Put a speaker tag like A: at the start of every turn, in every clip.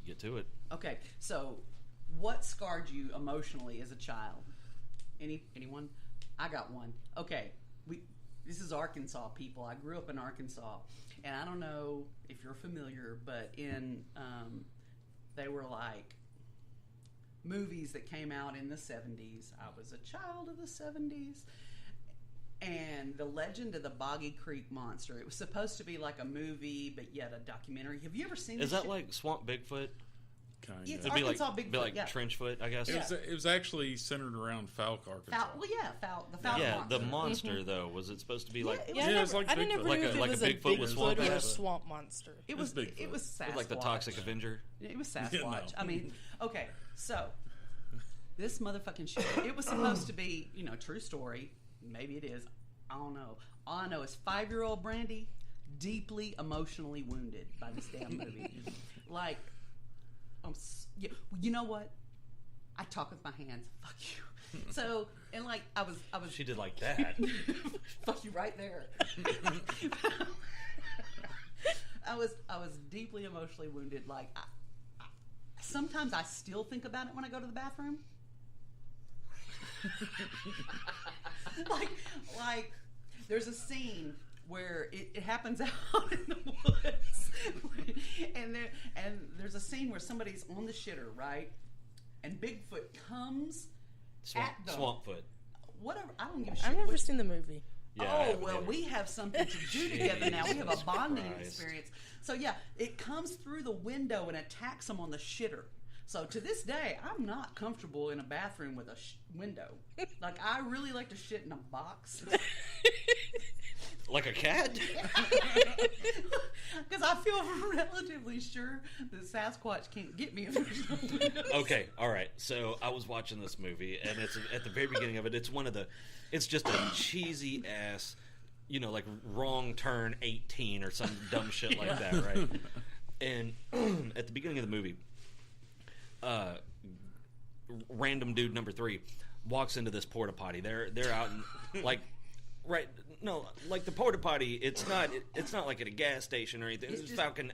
A: get to it.
B: Okay, so what scarred you emotionally as a child? Anyone? I got one. Okay, this is Arkansas, people. I grew up in Arkansas, and I don't know if you're familiar, but they were like movies that came out in the 70s. I was a child of the 70s. And The Legend of the Boggy Creek Monster. It was supposed to be like a movie, but yet a documentary. Have you ever seen this?
A: Is that like Swamp Bigfoot?
B: Kind of. It's
A: Arkansas
B: Bigfoot.
A: Be like Trenchfoot, I guess.
C: It was actually centered around Fouke, Arkansas.
B: The Fouke monster.
A: The monster, though. Was it supposed to be like...
C: it was like Bigfoot.
D: I never knew if it was a Bigfoot or a swamp monster.
B: It was Bigfoot. It was Sasquatch.
A: It was like the Toxic Avenger.
B: It was Sasquatch. No. I mean, okay, so this motherfucking shit, it was supposed to be, true story. Maybe it is. I don't know. All I know is 5-year-old Brandi deeply emotionally wounded by this damn movie. Like, you know what? I talk with my hands. Fuck you. So, and like, I was.
A: She did like that.
B: Fuck you right there. I was deeply emotionally wounded. Like, sometimes I still think about it when I go to the bathroom. like there's a scene where it happens out in the woods, and there's a scene where somebody's on the shitter, right? And Bigfoot comes at them.
A: Swampfoot.
B: Whatever. I don't give a shit.
D: I've never seen the movie.
B: Yeah, we have something to do together now. We have a bonding experience. So yeah, it comes through the window and attacks them on the shitter. So to this day, I'm not comfortable in a bathroom with a window. Like, I really like to shit in a box.
A: Like a cat?
B: Because I feel relatively sure that Sasquatch can't get me if there's no windows.
A: Okay, all right. So I was watching this movie, and it's at the very beginning of it. It's just a cheesy ass, like Wrong Turn 18 or some dumb shit like that, right? And at the beginning of the movie, random dude number 3 walks into this porta potty. They're out in, like, right? No, like the porta potty. It's not like at a gas station or anything. It's just fucking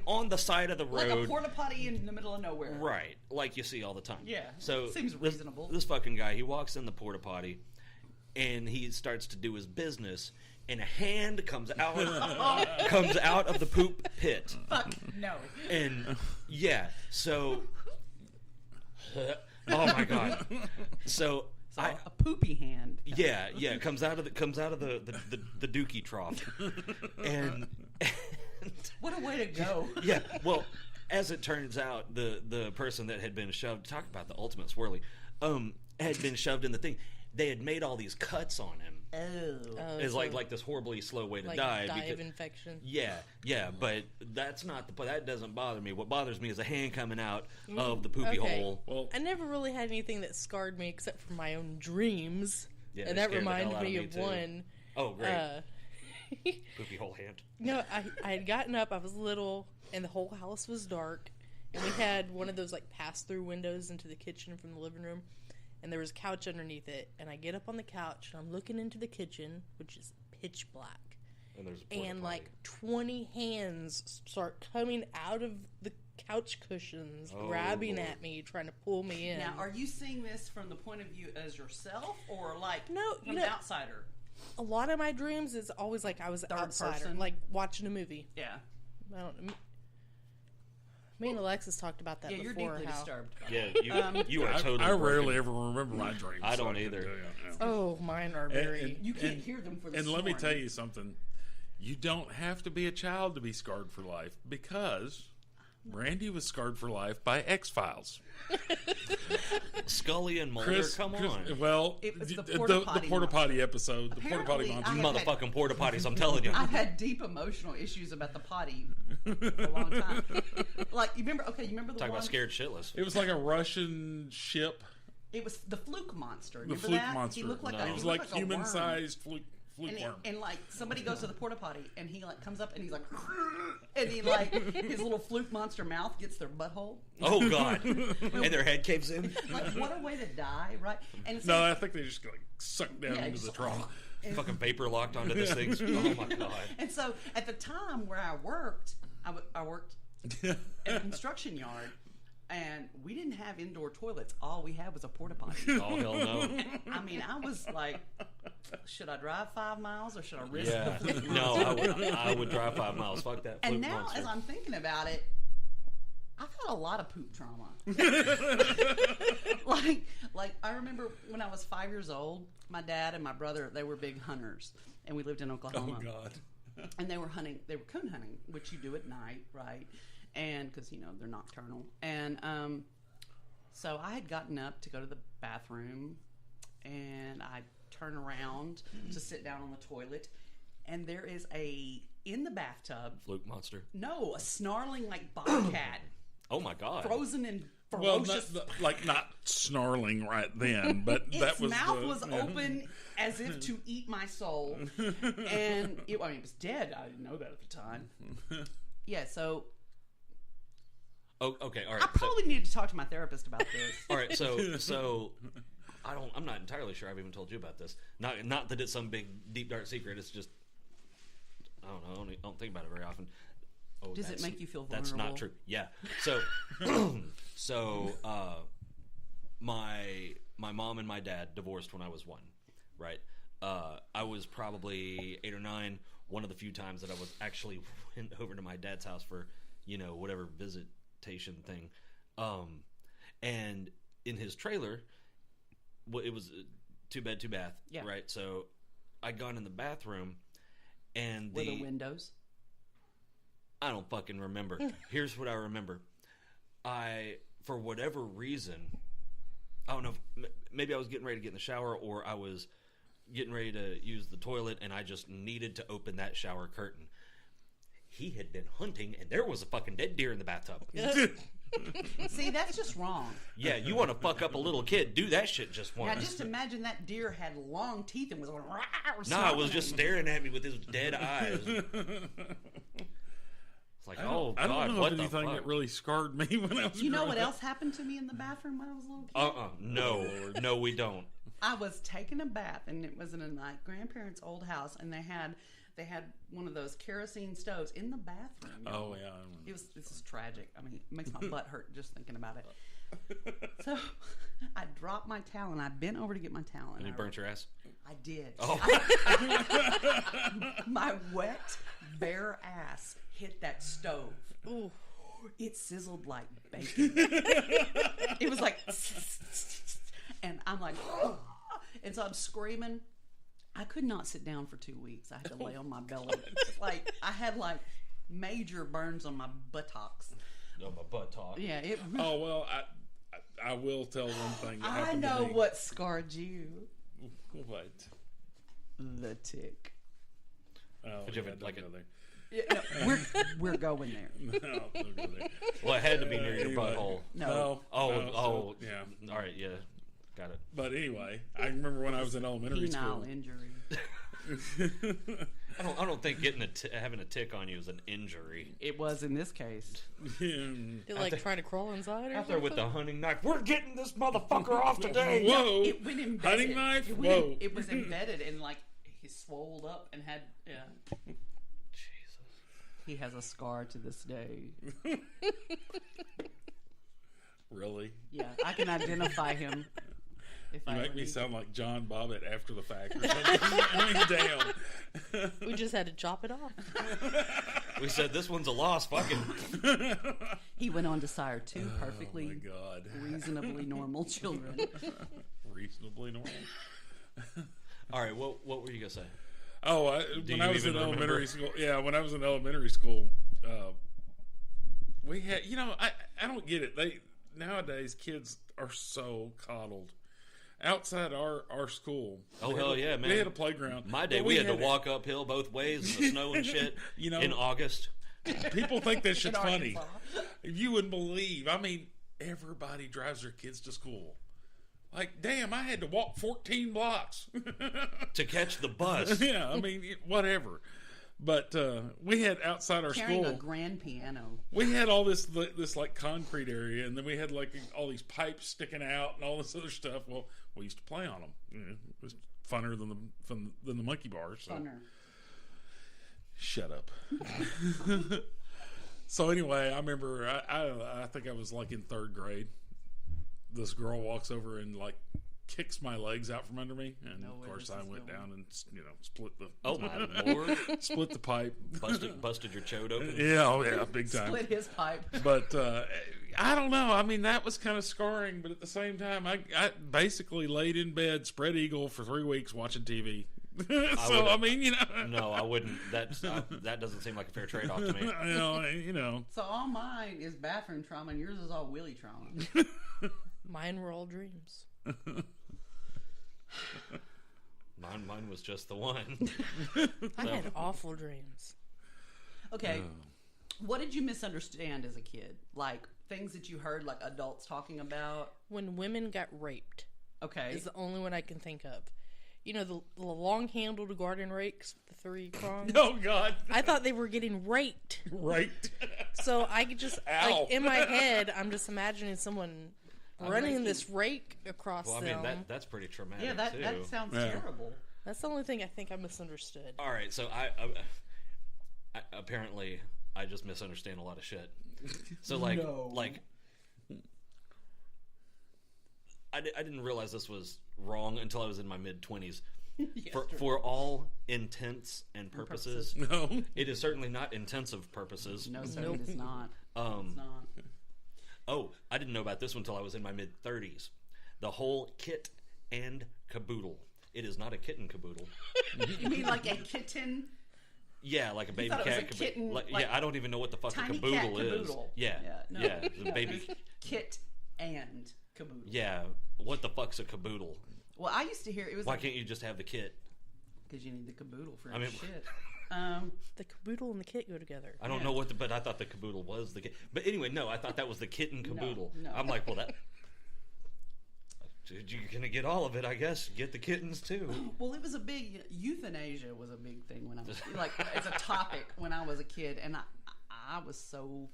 A: on the side of the road,
B: like a porta potty in the middle of nowhere.
A: Right, like you see all the time.
B: Yeah.
A: So
B: seems reasonable.
A: This fucking guy, he walks in the porta potty, and he starts to do his business. And a hand comes out of the poop pit.
B: Fuck no.
A: And yeah, so oh my god. So
B: a poopy hand.
A: Yeah, it comes out of the dookie trough. And
B: what a way to go.
A: Yeah, well, as it turns out, the person that had been shoved, talk about the ultimate Swirly, had been shoved in the thing. They had made all these cuts on him.
B: Oh.
A: It's like this horribly slow way to die.
D: Die of infection.
A: Yeah, but that's not that doesn't bother me. What bothers me is a hand coming out of the poopy hole.
D: Well, I never really had anything that scarred me except for my own dreams.
A: Yeah,
D: and that reminded me of one.
A: Oh, great. Poopy hole hand.
D: No, I had gotten up, I was little, and the whole house was dark. And we had one of those like pass-through windows into the kitchen from the living room. And there was a couch underneath it, and I get up on the couch, and I'm looking into the kitchen, which is pitch black.
A: And there's a
D: and like 20 hands start coming out of the couch cushions, grabbing at me, trying to pull me in.
B: Now, are you seeing this from the point of view as yourself, or like from an outsider?
D: A lot of my dreams is always like I was an outsider, like watching a movie.
B: Yeah.
D: I don't know. Me and Alexis talked about that before.
B: Yeah, you're deeply disturbed.
A: Yeah, you are totally.
C: I rarely ever remember my dreams.
A: I don't either.
D: Oh, mine are very.
B: You can't hear them for the
C: And
B: snoring.
C: let me tell you something. You don't have to be a child to be scarred for life, because Brandi was scarred for life by X-Files.
A: Scully and Mulder, come on.
C: Well,
B: it was
C: the
B: Porta
C: Potty episode, the Porta Potty monster.
A: Motherfucking Porta Potties, I'm telling you.
B: I've had deep emotional issues about the potty for a long time. Like, you remember the
A: Talk
B: one?
A: about scared shitless.
C: It was like a Russian ship.
B: It was the Fluke Monster.
C: The
B: Remember
C: Fluke
B: that?
C: Monster.
B: He looked like
C: It was like human-sized Fluke worm.
B: And like somebody goes to the porta potty and he like comes up and he's like, and he like his little Fluke Monster mouth gets their butthole.
A: Oh god! And their head caves in.
B: Like, what a way to die, right? And so,
C: no, I think they just like suck down into the trough.
A: Fucking vapor locked onto this thing. Oh my god!
B: And so at the time where I worked, I worked at a construction yard, and we didn't have indoor toilets. All we had was a porta potty.
A: Oh, hell no.
B: I mean, I was like, should I drive 5 miles or should I risk
A: Yeah.
B: the Fluke
A: No,
B: Monster?
A: I would drive 5 miles. Fuck that Fluke
B: And now,
A: Monster.
B: as I'm thinking about it, I've got a lot of poop trauma. like I remember when I was 5 years old, my dad and my brother, they were big hunters, and we lived in Oklahoma.
C: Oh God.
B: And they were coon hunting, which you do at night, right? And because they're nocturnal. And so I had gotten up to go to the bathroom, and I turn around to sit down on the toilet, and there is in the bathtub.
A: Fluke Monster.
B: No, a snarling like bobcat.
A: Oh my God.
B: Frozen and
C: Well,
B: ferocious.
C: not snarling right then, but
B: Its
C: that was
B: mouth
C: the,
B: was
C: yeah.
B: open as if to eat my soul, and it was dead. I didn't know that at the time. Yeah, so
A: Oh, okay. All right.
B: I probably needed to talk to my therapist about this.
A: All right. So I'm not entirely sure I've even told you about this. Not that it's some big deep dark secret. It's just I don't know. I don't think about it very often. Oh,
B: Does it make you feel
A: That's
B: vulnerable?
A: not true. Yeah. So my mom and my dad divorced when I was 1, right? I was probably 8 or 9. One of the few times that I was actually went over to my dad's house for whatever visitation thing, and in his trailer, it was 2 bed 2 bath,
B: Yeah.
A: right? So I'd gone in the bathroom, and
B: Were the windows?
A: I don't fucking remember. Here's what I remember. For whatever reason, I don't know, maybe I was getting ready to get in the shower, or I was getting ready to use the toilet, and I just needed to open that shower curtain. He had been hunting, and there was a fucking dead deer in the bathtub.
B: See, that's just wrong.
A: Yeah, you want to fuck up a little kid, do that shit just
B: Now,
A: once.
B: just imagine that deer had long teeth and was going.
A: Nah, it was just staring at me with his dead eyes. It's like, oh
C: I
A: God,
C: don't know
A: what
C: of
A: the
C: anything
A: fuck?
C: that really scarred me when I was.
B: You know
C: growing
B: what
C: up.
B: else happened to me in the bathroom when I was a little kid?
A: No,
C: Lord.
A: no, we don't.
B: I was taking a bath, and it was in my grandparents' old house, and they had one of those kerosene stoves in the bathroom.
C: Oh yeah.
B: This is tragic. I mean, it makes my butt hurt just thinking about it. So I dropped my towel, and I bent over to get my towel,
A: And you burnt your ass?
B: I did.
A: Oh.
B: My wet, bare ass hit that stove.
D: Ooh.
B: It sizzled like bacon. It was like, and I'm like, and so I'm screaming. I could not sit down for 2 weeks. I had to lay on my belly. Like I had major burns on my buttocks.
A: No, my butt talk.
B: Yeah, it.
C: Oh well, I will tell one thing. That
B: I
C: happened
B: know
C: to me.
B: what scarred you.
C: What?
B: The tick.
C: Oh,
A: Did you
C: yeah,
A: have,
C: don't
A: like,
C: go there.
B: Yeah, no, we're going there.
C: No, don't go there.
A: Well, it had to be near your
C: Anyway.
A: butthole.
B: No.
A: Oh,
C: yeah.
A: All right, yeah, got it.
C: But anyway, I remember when I was in elementary
B: Penile
C: school.
B: injury.
A: I don't think having a tick on you is an injury.
B: It was in this case.
D: They're like trying to crawl inside or
A: Out there with the
D: something?
A: hunting knife, we're getting this motherfucker off today.
C: Whoa!
B: It went embedded.
C: Hunting knife?
B: It,
C: Whoa!
B: it was embedded and he swelled up and had
A: Jesus.
B: He has a scar to this day.
C: Really?
B: Yeah, I can identify him. If
C: You
B: I
C: make
B: ever
C: me
B: need
C: sound like John Bobbitt after the fact or something. I mean, damn.
D: We just had to chop it off.
A: We said this one's a loss. Fucking.
B: He went on to sire 2 perfectly,
C: Oh my God.
B: reasonably normal children.
C: Reasonably normal.
A: All right, what were you gonna say?
C: Oh,
A: Do
C: when
A: you
C: I was in
A: even
C: elementary
A: remember?
C: school, when I was in elementary school, we had, I don't get it. Nowadays kids are so coddled. Outside our school,
A: Oh hell yeah, man!
C: we had a playground.
A: My day,
C: But
A: we had to
C: it.
A: walk uphill both ways in the snow and shit. In August.
C: People think that shit's
B: In
C: funny.
B: Arkansas.
C: You wouldn't believe. I mean, everybody drives their kids to school. Like, damn, I had to walk 14 blocks.
A: To catch the bus.
C: Yeah, I mean, whatever. But we had outside our
B: Carrying
C: school,
B: a grand piano.
C: we had all this like concrete area, and then we had like all these pipes sticking out and all this other stuff. Well, we used to play on them. It was funner than the monkey bars. So.
B: Funner.
C: Shut up. So anyway, I remember I think I was like in 3rd grade. This girl walks over and like kicks my legs out from under me, and of course I went down and split the
A: my lord,
C: split the pipe,
A: busted your chode open.
C: Yeah, big time.
B: Split his pipe.
C: But I don't know. I mean, that was kind of scarring. But at the same time, I basically laid in bed, spread eagle for 3 weeks watching TV. So I mean,
A: No, I wouldn't. That doesn't seem like a fair trade-off to me.
B: So all mine is bathroom trauma, and yours is all willy trauma.
D: Mine were all dreams.
A: Mine was just the one.
D: I had awful dreams.
B: Okay, what did you misunderstand as a kid? Like things that you heard, like adults talking about.
D: When women got raped,
B: Okay,
D: is the only one I can think of. You know, the long-handled garden rakes with the 3 prongs?
C: Oh, God.
D: I thought they were getting raked.
C: Right.
D: So I could just, like, in my head, I'm just imagining someone running this rake across them.
A: Well, I mean, that's pretty traumatic,
B: yeah, that
A: too.
B: sounds terrible.
D: That's the only thing I think I misunderstood.
A: All right, so I apparently I just misunderstand a lot of shit. So, like... I didn't realize this was wrong until I was in my mid-20s. For all intents and purposes,
C: No.
A: it is certainly not intensive purposes.
B: No, sir, it is not. It's not.
A: Oh, I didn't know about this one until I was in my mid-30s. The whole kit and caboodle. It is not a kitten caboodle.
B: You mean like a kitten?
A: Yeah, like a baby
B: thought it was
A: cat
B: a
A: caboodle.
B: kitten,
A: Like,
B: like
A: yeah, I don't even know what the fuck a
B: tiny
A: caboodle
B: cat
A: is.
B: caboodle.
A: Yeah,
B: no.
A: the baby.
B: Kit and caboodle.
A: Yeah, what the fuck's a caboodle?
B: Well, I used to hear it was
A: Why can't you just have the kit?
B: because you need the caboodle for
A: mean-
B: shit.
D: The caboodle and the kit go together.
A: I don't know but I thought the caboodle was the kit. But anyway, no, I thought that was the kitten caboodle.
B: No.
A: I'm like, well, that. You're gonna get all of it, I guess. Get the kittens too.
B: Well, it was a big euthanasia was a big thing when I was like it's a topic when I was a kid, and I was so.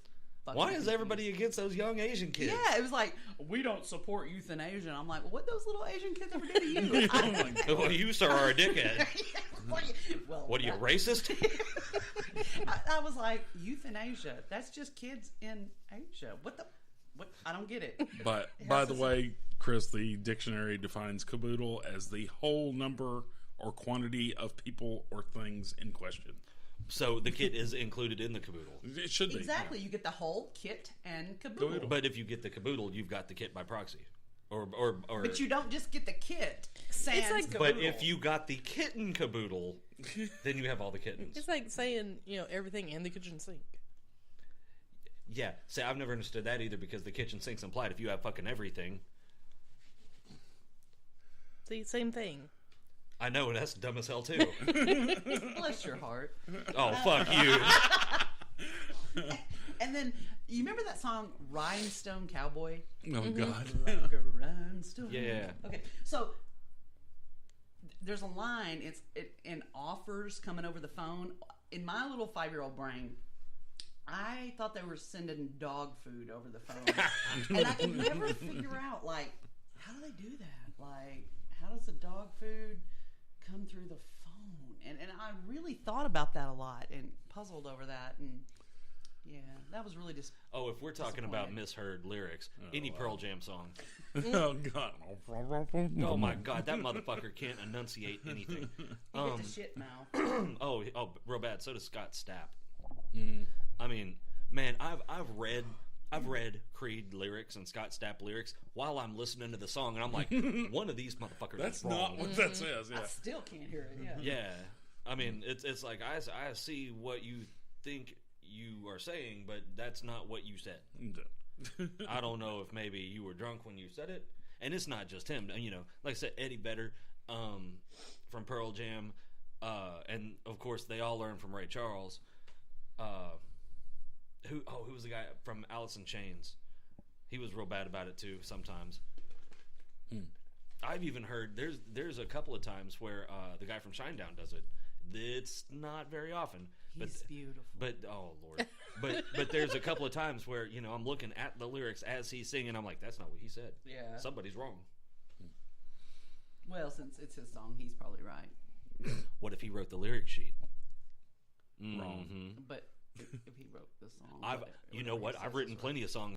A: Why is everybody against those young Asian kids?
B: Yeah, it was like we don't support euthanasia. And I'm like, well, what those little Asian kids ever did to you?
C: Oh, my God.
A: Well, you, sir, are a dickhead.
B: Well,
A: What are you, racist?
B: I was like, euthanasia. That's just kids in Asia. What? I don't get it.
C: But by the way, Chris, the dictionary defines caboodle as the whole number or quantity of people or things in question.
A: So the kit is included in the caboodle.
C: It should be.
B: Exactly. You get the whole kit and caboodle.
A: But if you get the caboodle, you've got the kit by proxy. Or
B: But you don't just get the kit. Sans
D: It's like-
B: caboodle.
A: But if you got the kitten caboodle, then you have all the kittens.
D: It's like saying, everything in the kitchen sink.
A: Yeah. See, I've never understood that either because the kitchen sink's implied if you have fucking everything.
D: See, same thing.
A: I know, that's dumb as hell too.
B: Bless your heart.
A: Oh, fuck you.
B: And then you remember that song "Rhinestone Cowboy"?
C: Oh, God.
B: Like a rhinestone.
A: Yeah.
B: Okay, so there's a line. It's in offers coming over the phone. In my little 5-year-old brain, I thought they were sending dog food over the phone, and I could never figure out like how do they do that? Like how does the dog food come through the phone? And I really thought about that a lot and puzzled over that. And yeah, that was really just.
A: Oh, if we're talking about misheard lyrics, any Pearl Jam song.
C: Oh, God.
A: Oh, my God, that motherfucker can't enunciate anything.
B: He gets a shit mouth.
A: Oh, real bad. So does Scott Stapp. I mean, man, I've read Creed lyrics and Scott Stapp lyrics while I'm listening to the song, and I'm like, one of these motherfuckers
C: That's
A: is wrong.
C: not what that says. Yeah.
B: I still can't hear it. Yeah.
A: Yeah, I mean, it's like I see what you think you are saying, but that's not what you said. I don't know if maybe you were drunk when you said it, and it's not just him. Like I said, Eddie Vedder from Pearl Jam, and of course they all learned from Ray Charles. Who was the guy from Alice in Chains? He was real bad about it too sometimes. I've even heard there's a couple of times where the guy from Shinedown does it. It's not very often.
B: He's beautiful.
A: But oh Lord. but there's a couple of times where I'm looking at the lyrics as he's singing. I'm like, that's not what he said.
B: Yeah.
A: Somebody's wrong.
B: Well, since it's his song, he's probably right.
A: What if he wrote the lyric sheet?
C: Wrong.
A: Mm-hmm.
B: But if he wrote the song.
A: You know what? I've written plenty of songs